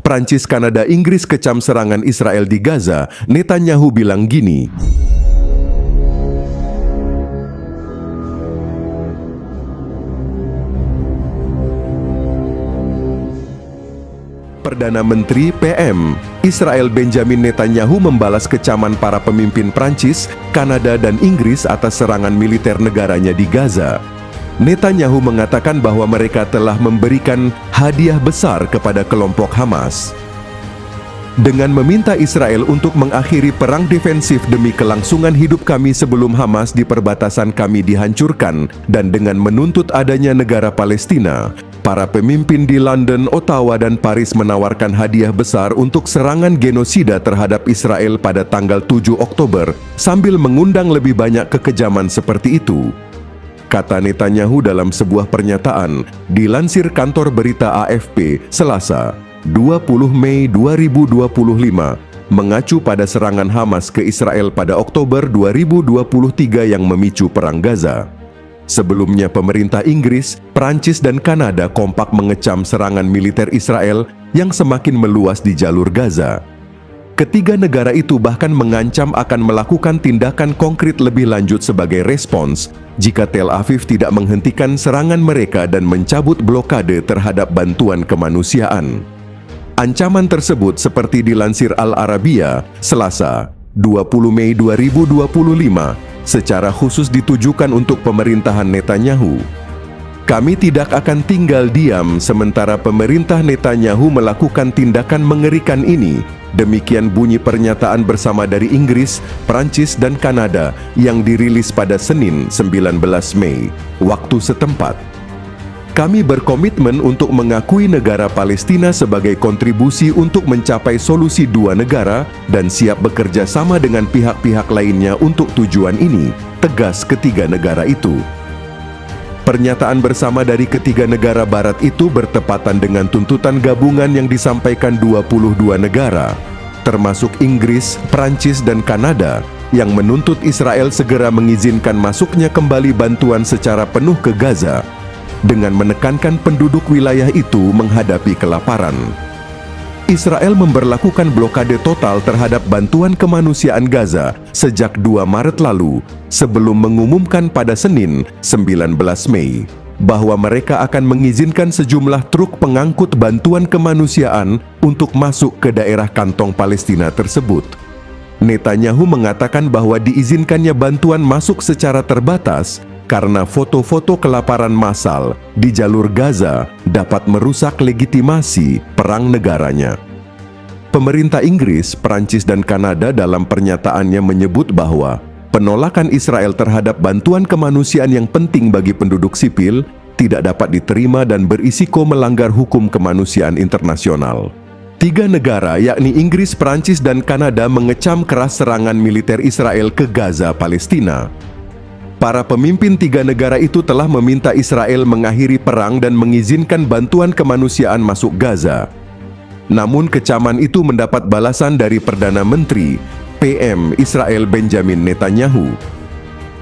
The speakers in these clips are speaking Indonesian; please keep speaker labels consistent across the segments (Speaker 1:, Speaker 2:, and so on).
Speaker 1: Prancis, Kanada, Inggris kecam serangan Israel di Gaza, Netanyahu bilang gini. Perdana Menteri PM Israel Benjamin Netanyahu membalas kecaman para pemimpin Prancis, Kanada, dan Inggris atas serangan militer negaranya di Gaza. Netanyahu mengatakan bahwa mereka telah memberikan hadiah besar kepada kelompok Hamas. Dengan meminta Israel untuk mengakhiri perang defensif demi kelangsungan hidup kami sebelum Hamas di perbatasan kami dihancurkan, dan dengan menuntut adanya negara Palestina, para pemimpin di London, Ottawa, dan Paris menawarkan hadiah besar untuk serangan genosida terhadap Israel pada tanggal 7 Oktober sambil mengundang lebih banyak kekejaman seperti itu, kata Netanyahu dalam sebuah pernyataan dilansir kantor berita AFP Selasa, 20 Mei 2025, mengacu pada serangan Hamas ke Israel pada Oktober 2023 yang memicu Perang Gaza. Sebelumnya pemerintah Inggris, Prancis, dan Kanada kompak mengecam serangan militer Israel yang semakin meluas di jalur Gaza. Ketiga negara itu bahkan mengancam akan melakukan tindakan konkret lebih lanjut sebagai respons jika Tel Aviv tidak menghentikan serangan mereka dan mencabut blokade terhadap bantuan kemanusiaan. Ancaman tersebut seperti dilansir Al Arabiya, Selasa, 20 Mei 2025, secara khusus ditujukan untuk pemerintahan Netanyahu. Kami tidak akan tinggal diam sementara pemerintah Netanyahu melakukan tindakan mengerikan ini. Demikian bunyi pernyataan bersama dari Inggris, Prancis, dan Kanada yang dirilis pada Senin 19 Mei, waktu setempat. Kami berkomitmen untuk mengakui negara Palestina sebagai kontribusi untuk mencapai solusi dua negara dan siap bekerja sama dengan pihak-pihak lainnya untuk tujuan ini, tegas ketiga negara itu. Pernyataan bersama dari ketiga negara barat itu bertepatan dengan tuntutan gabungan yang disampaikan 22 negara, termasuk Inggris, Prancis, dan Kanada, yang menuntut Israel segera mengizinkan masuknya kembali bantuan secara penuh ke Gaza, dengan menekankan penduduk wilayah itu menghadapi kelaparan. Israel memberlakukan blokade total terhadap bantuan kemanusiaan Gaza sejak 2 Maret lalu, sebelum mengumumkan pada Senin, 19 Mei, bahwa mereka akan mengizinkan sejumlah truk pengangkut bantuan kemanusiaan untuk masuk ke daerah kantong Palestina tersebut. Netanyahu mengatakan bahwa diizinkannya bantuan masuk secara terbatas karena foto-foto kelaparan massal di jalur Gaza dapat merusak legitimasi perang negaranya. Pemerintah Inggris, Prancis, dan Kanada dalam pernyataannya menyebut bahwa penolakan Israel terhadap bantuan kemanusiaan yang penting bagi penduduk sipil tidak dapat diterima dan berisiko melanggar hukum kemanusiaan internasional. Tiga negara, yakni Inggris, Prancis, dan Kanada, mengecam keras serangan militer Israel ke Gaza, Palestina. Para pemimpin tiga negara itu telah meminta Israel mengakhiri perang dan mengizinkan bantuan kemanusiaan masuk Gaza. Namun kecaman itu mendapat balasan dari Perdana Menteri PM Israel Benjamin Netanyahu.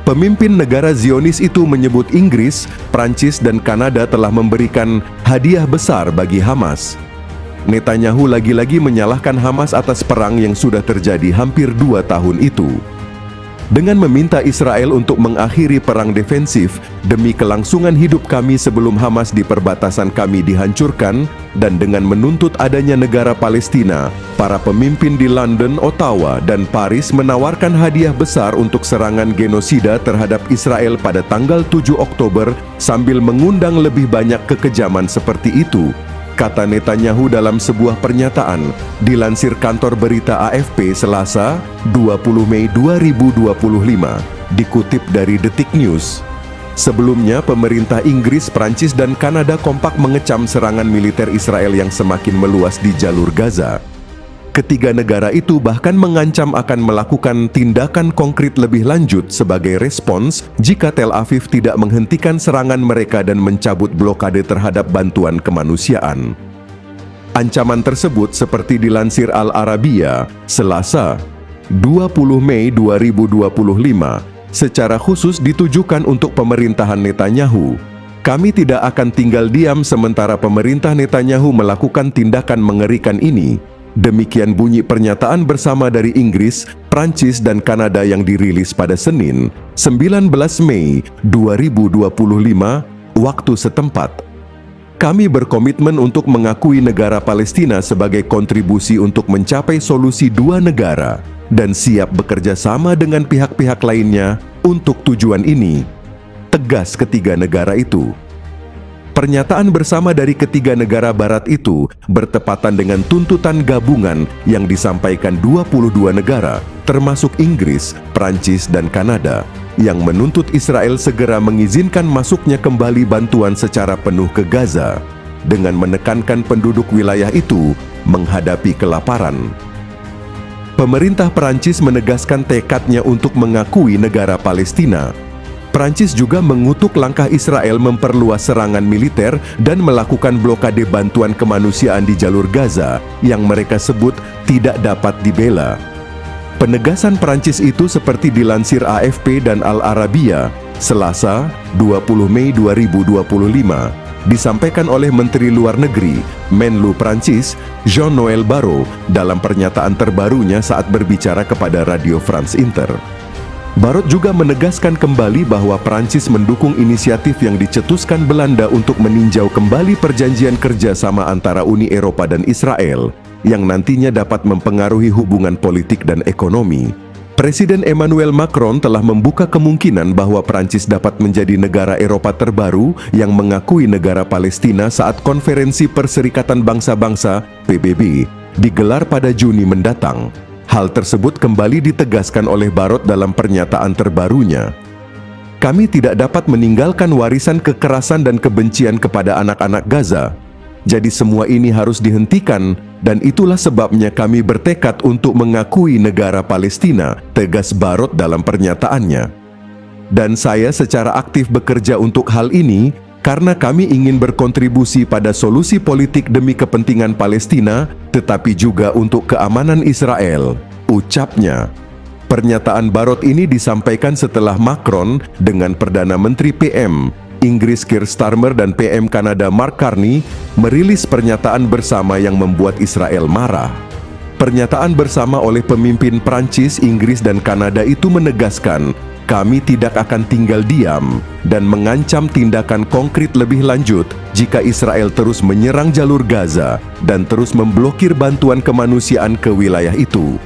Speaker 1: Pemimpin negara Zionis itu menyebut Inggris, Prancis, dan Kanada telah memberikan hadiah besar bagi Hamas. Netanyahu lagi-lagi menyalahkan Hamas atas perang yang sudah terjadi hampir 2 tahun itu. Dengan meminta Israel untuk mengakhiri perang defensif demi kelangsungan hidup kami sebelum Hamas di perbatasan kami dihancurkan, dan dengan menuntut adanya negara Palestina, para pemimpin di London, Ottawa, dan Paris menawarkan hadiah besar untuk serangan genosida terhadap Israel pada tanggal 7 Oktober sambil mengundang lebih banyak kekejaman seperti itu, kata Netanyahu dalam sebuah pernyataan dilansir kantor berita AFP Selasa, 20 Mei 2025, dikutip dari Detik News. Sebelumnya, pemerintah Inggris, Prancis, dan Kanada kompak mengecam serangan militer Israel yang semakin meluas di jalur Gaza. Ketiga negara itu bahkan mengancam akan melakukan tindakan konkret lebih lanjut sebagai respons jika Tel Aviv tidak menghentikan serangan mereka dan mencabut blokade terhadap bantuan kemanusiaan. Ancaman tersebut seperti dilansir Al Arabiya, Selasa, 20 Mei 2025, secara khusus ditujukan untuk pemerintahan Netanyahu. Kami tidak akan tinggal diam sementara pemerintah Netanyahu melakukan tindakan mengerikan ini. Demikian bunyi pernyataan bersama dari Inggris, Prancis, dan Kanada yang dirilis pada Senin, 19 Mei 2025, waktu setempat. Kami berkomitmen untuk mengakui negara Palestina sebagai kontribusi untuk mencapai solusi dua negara dan siap bekerja sama dengan pihak-pihak lainnya untuk tujuan ini, tegas ketiga negara itu. Pernyataan bersama dari ketiga negara barat itu bertepatan dengan tuntutan gabungan yang disampaikan 22 negara, termasuk Inggris, Prancis, dan Kanada, yang menuntut Israel segera mengizinkan masuknya kembali bantuan secara penuh ke Gaza, dengan menekankan penduduk wilayah itu menghadapi kelaparan. Pemerintah Prancis menegaskan tekadnya untuk mengakui negara Palestina. Prancis juga mengutuk langkah Israel memperluas serangan militer dan melakukan blokade bantuan kemanusiaan di jalur Gaza yang mereka sebut tidak dapat dibela. Penegasan Prancis itu seperti dilansir AFP dan Al Arabiya, Selasa, 20 Mei 2025, disampaikan oleh Menteri Luar Negeri, Menlu Prancis, Jean-Noël Barrot, dalam pernyataan terbarunya saat berbicara kepada Radio France Inter. Barrot juga menegaskan kembali bahwa Prancis mendukung inisiatif yang dicetuskan Belanda untuk meninjau kembali perjanjian kerjasama antara Uni Eropa dan Israel, yang nantinya dapat mempengaruhi hubungan politik dan ekonomi. Presiden Emmanuel Macron telah membuka kemungkinan bahwa Prancis dapat menjadi negara Eropa terbaru yang mengakui negara Palestina saat Konferensi Perserikatan Bangsa-Bangsa (PBB) digelar pada Juni mendatang. Hal tersebut kembali ditegaskan oleh Barrot dalam pernyataan terbarunya. Kami tidak dapat meninggalkan warisan kekerasan dan kebencian kepada anak-anak Gaza. Jadi semua ini harus dihentikan, dan itulah sebabnya kami bertekad untuk mengakui negara Palestina, tegas Barrot dalam pernyataannya. Dan saya secara aktif bekerja untuk hal ini, karena kami ingin berkontribusi pada solusi politik demi kepentingan Palestina, tetapi juga untuk keamanan Israel, ucapnya. Pernyataan Barrot ini disampaikan setelah Macron dengan Perdana Menteri PM Inggris Keir Starmer dan PM Kanada Mark Carney merilis pernyataan bersama yang membuat Israel marah. Pernyataan bersama oleh pemimpin Prancis, Inggris, dan Kanada itu menegaskan, kami tidak akan tinggal diam dan mengancam tindakan konkret lebih lanjut jika Israel terus menyerang jalur Gaza dan terus memblokir bantuan kemanusiaan ke wilayah itu.